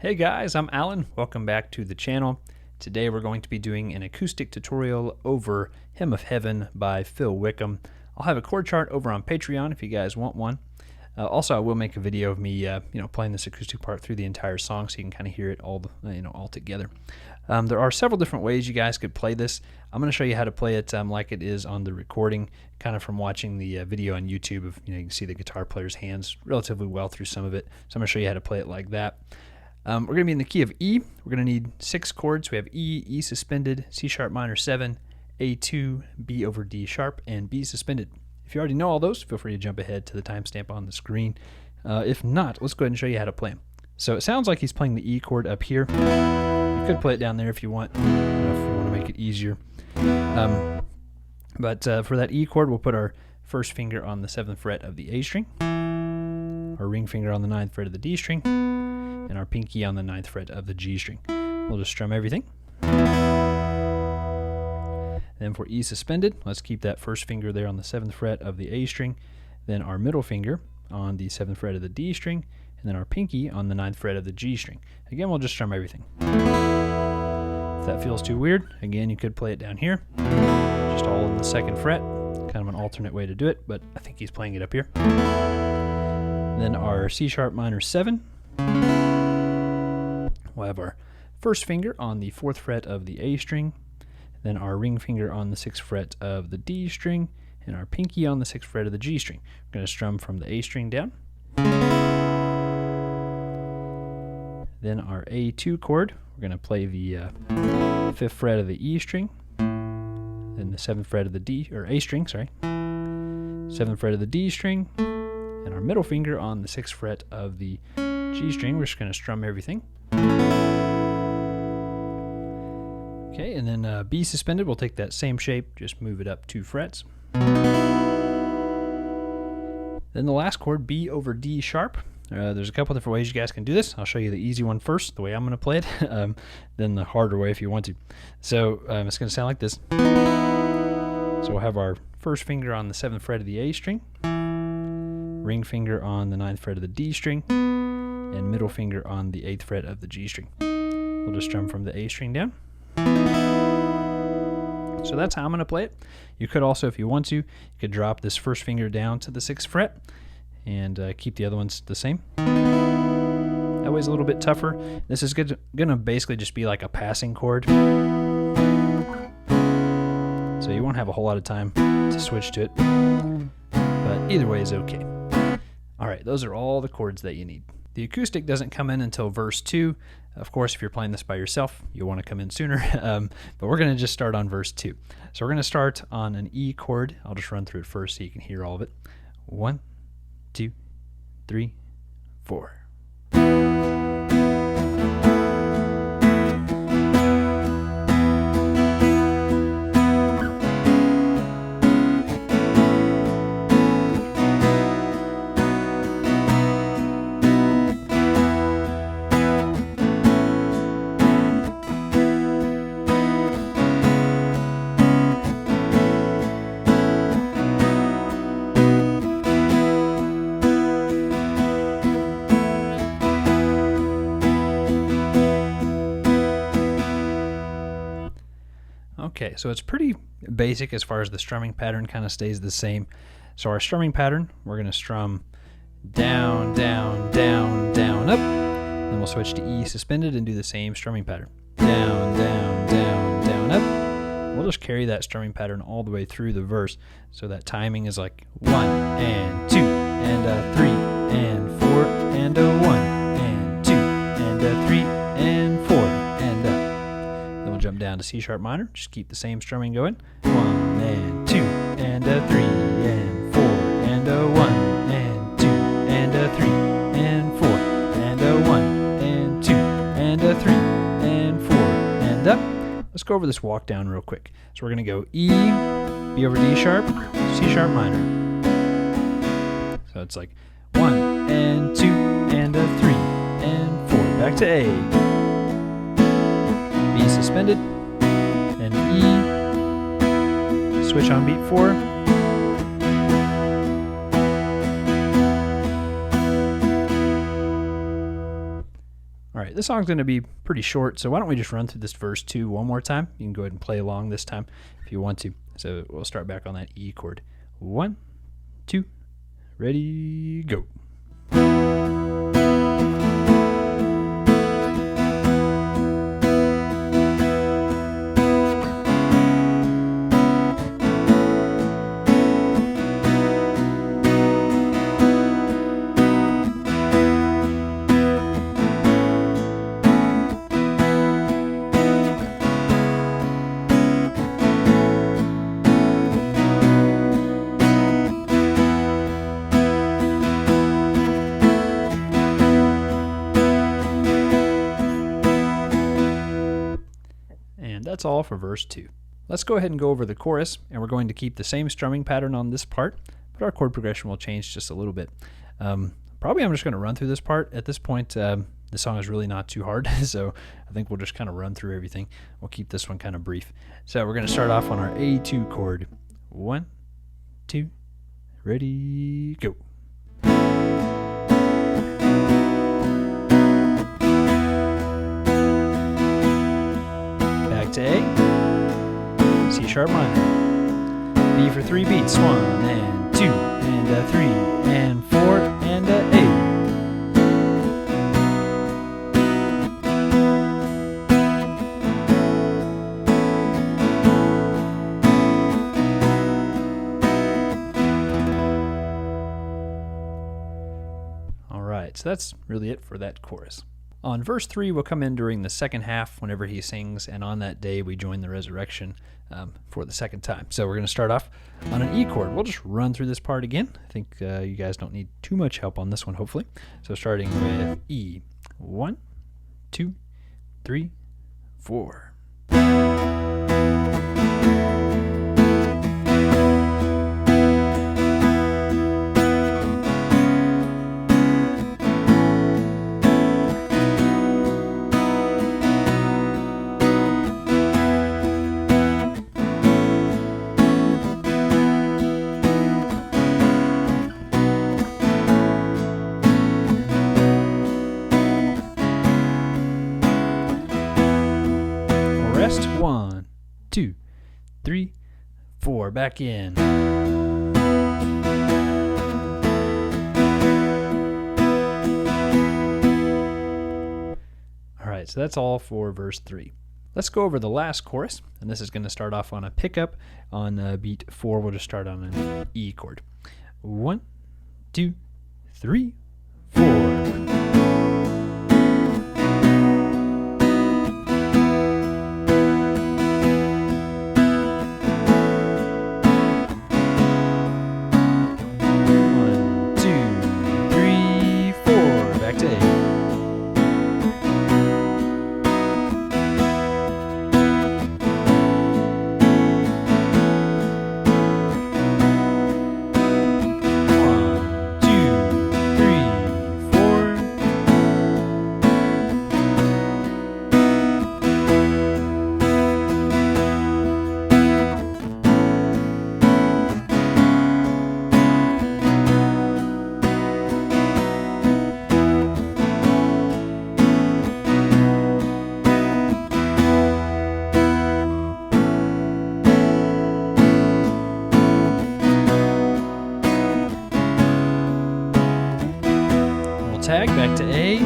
Hey guys, I'm Alan. Welcome back to the channel. Today we're going to be doing an acoustic tutorial over Hymn of Heaven by Phil Wickham. I'll have a chord chart over on Patreon if you guys want one. Also, I will make a video of me, playing this acoustic part through the entire song, so you can kind of hear it all, all together. There are several different ways you guys could play this. I'm going to show you how to play it like it is on the recording, kind of from watching the video on YouTube. Of you can see the guitar player's hands relatively well through some of it. So I'm going to show you how to play it like that. We're going to be in the key of E. We're going to need 6 chords. We have E, E suspended, C sharp minor 7, A2, B over D sharp, and B suspended. If you already know all those, feel free to jump ahead to the timestamp on the screen. If not, let's go ahead and show you how to play them. So it sounds like he's playing the E chord up here. You could play it down there if you want, if you want to make it easier. But for that E chord, we'll put our first finger on the 7th fret of the A string, our ring finger on the 9th fret of the D string, and our pinky on the 9th fret of the G string. We'll just strum everything. Then for E suspended, let's keep that first finger there on the 7th fret of the A string, then our middle finger on the 7th fret of the D string, and then our pinky on the 9th fret of the G string. Again, we'll just strum everything. If that feels too weird, again, you could play it down here, just all in the 2nd fret, kind of an alternate way to do it, but I think he's playing it up here. Then our C sharp minor 7. We'll have our first finger on the 4th fret of the A string, then our ring finger on the 6th fret of the D string, and our pinky on the 6th fret of the G string. We're going to strum from the A string down. Then our A2 chord, we're going to play the 5th fret of the E string, then the 7th fret of the D, or A string, sorry, 7th fret of the D string, and our middle finger on the 6th fret of the G string. We're just going to strum everything. Okay, and then B suspended, we'll take that same shape, just move it up 2 frets. Then the last chord, B over D sharp. There's a couple different ways you guys can do this. I'll show you the easy one first, the way I'm going to play it, then the harder way if you want to. So it's going to sound like this. So we'll have our first finger on the 7th fret of the A string, ring finger on the 9th fret of the D string, and middle finger on the 8th fret of the G string. We'll just strum from the A string down. So that's how I'm going to play it. You could also, if you want to, you could drop this first finger down to the 6th fret and keep the other ones the same. That way's a little bit tougher. This is going to basically just be like a passing chord. So you won't have a whole lot of time to switch to it. But either way is okay. Alright, those are all the chords that you need. The acoustic doesn't come in until verse 2. Of course, if you're playing this by yourself, you'll want to come in sooner. But we're going to just start on verse 2. So we're going to start on an E chord. I'll just run through it first so you can hear all of it. 1, 2, 3, 4. Okay, so it's pretty basic as far as the strumming pattern kind of stays the same. So our strumming pattern, we're going to strum down, down, down, down, up. Then we'll switch to E suspended and do the same strumming pattern. Down, down, down, down, up. We'll just carry that strumming pattern all the way through the verse. So that timing is like 1 and 2 and a 3 and 4 and a 1 and 2 and a 3 and 4 and a. Jump down to C sharp minor, just keep the same strumming going. 1 and 2 and a 3 and 4 and a 1 and 2 and a 3 and 4 and a 1 and 2 and a 3 and 4 and up. Let's go over this walk down real quick. So we're going to go E, B over D sharp, C sharp minor. So it's like 1 and 2 and a 3 and 4. Back to A. B suspended, and E, switch on beat 4, All right, this song's going to be pretty short, so why don't we just run through this verse 2 one more time. You can go ahead and play along this time if you want to. So we'll start back on that E chord. 1, 2, ready, go. And that's all for verse 2. Let's go ahead and go over the chorus, and we're going to keep the same strumming pattern on this part, but our chord progression will change just a little bit. Probably I'm just going to run through this part. At this point, the song is really not too hard, so I think we'll just kind of run through everything. We'll keep this one kind of brief. So we're going to start off on our A2 chord. 1, 2, ready, go. To A, C sharp minor, B for 3 beats, 1 and 2 and a 3 and 4 and a A. All right, so that's really it for that chorus. On verse 3, we'll come in during the second half whenever he sings, and on that day we join the resurrection for the second time. So we're going to start off on an E chord. We'll just run through this part again. I think you guys don't need too much help on this one, hopefully. So starting with E. 1, 2, 3, 4. Rest. 1, 2, 3, 4. Back in. All right, so that's all for verse 3. Let's go over the last chorus, and this is going to start off on a pickup. On beat 4, we'll just start on an E chord. 1, 2, 3, 4. Tag back to A,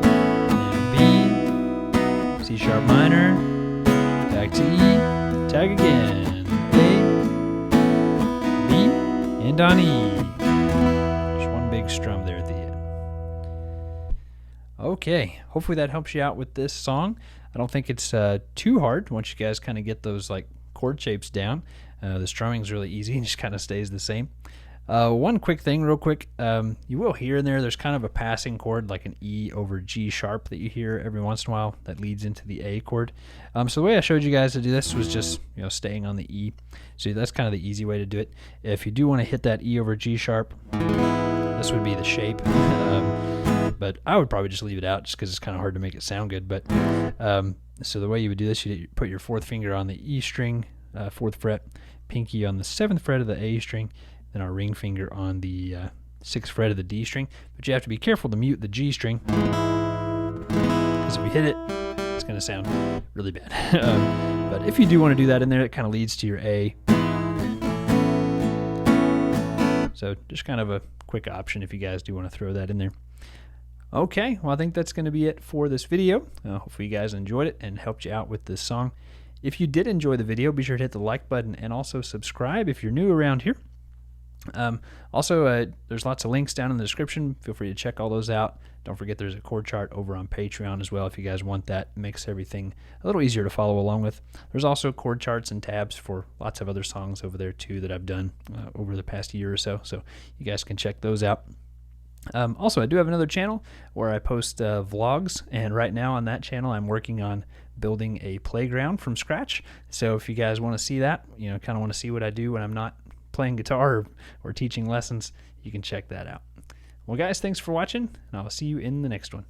and B, C sharp minor, back to E, tag again, A, B, and on E. Just one big strum there at the end. Okay, hopefully that helps you out with this song. I don't think it's too hard once you guys kind of get those like chord shapes down. The strumming's really easy and just kind of stays the same. One quick thing real quick, you will hear in there's kind of a passing chord like an E over G sharp that you hear every once in a while that leads into the A chord. So the way I showed you guys to do this was just staying on the E. So that's kind of the easy way to do it. If you do want to hit that E over G sharp, this would be the shape. But I would probably just leave it out just because it's kind of hard to make it sound good. But so the way you would do this, you put your 4th finger on the E string, 4th fret, pinky on the 7th fret of the A string, then our ring finger on the 6th fret of the D string. But you have to be careful to mute the G string. because if we hit it, it's going to sound really bad. But if you do want to do that in there, it kind of leads to your A. So just kind of a quick option if you guys do want to throw that in there. Okay, well, I think that's going to be it for this video. Hopefully you guys enjoyed it and helped you out with this song. If you did enjoy the video, be sure to hit the like button and also subscribe if you're new around here. Also, there's lots of links down in the description. Feel free to check all those out. Don't forget there's a chord chart over on Patreon as well if you guys want that. It makes everything a little easier to follow along with. There's also chord charts and tabs for lots of other songs over there too that I've done over the past year or so, so you guys can check those out. Also, I do have another channel where I post vlogs, and right now on that channel I'm working on building a playground from scratch. So if you guys want to see that, kind of want to see what I do when I'm not playing guitar or teaching lessons, you can check that out. Well, guys, thanks for watching, and I'll see you in the next one.